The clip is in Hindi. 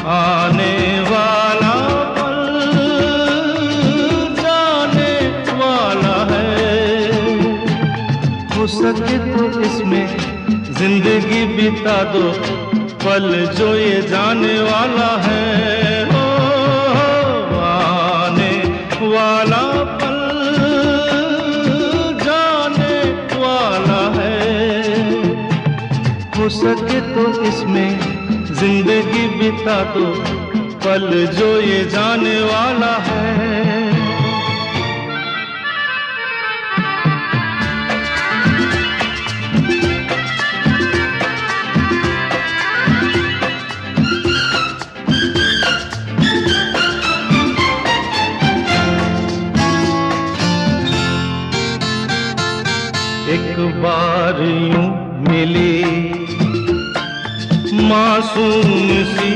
आने वाला पल जाने वाला है। हो सके तो इसमें जिंदगी बिता दो, पल जो ये जाने वाला है। हो आने वाला पल जाने वाला है। हो सके तो इसमें जिंदगी बिता दो, पल जो ये जाने वाला है। एक बार यूं मिली मासूम सी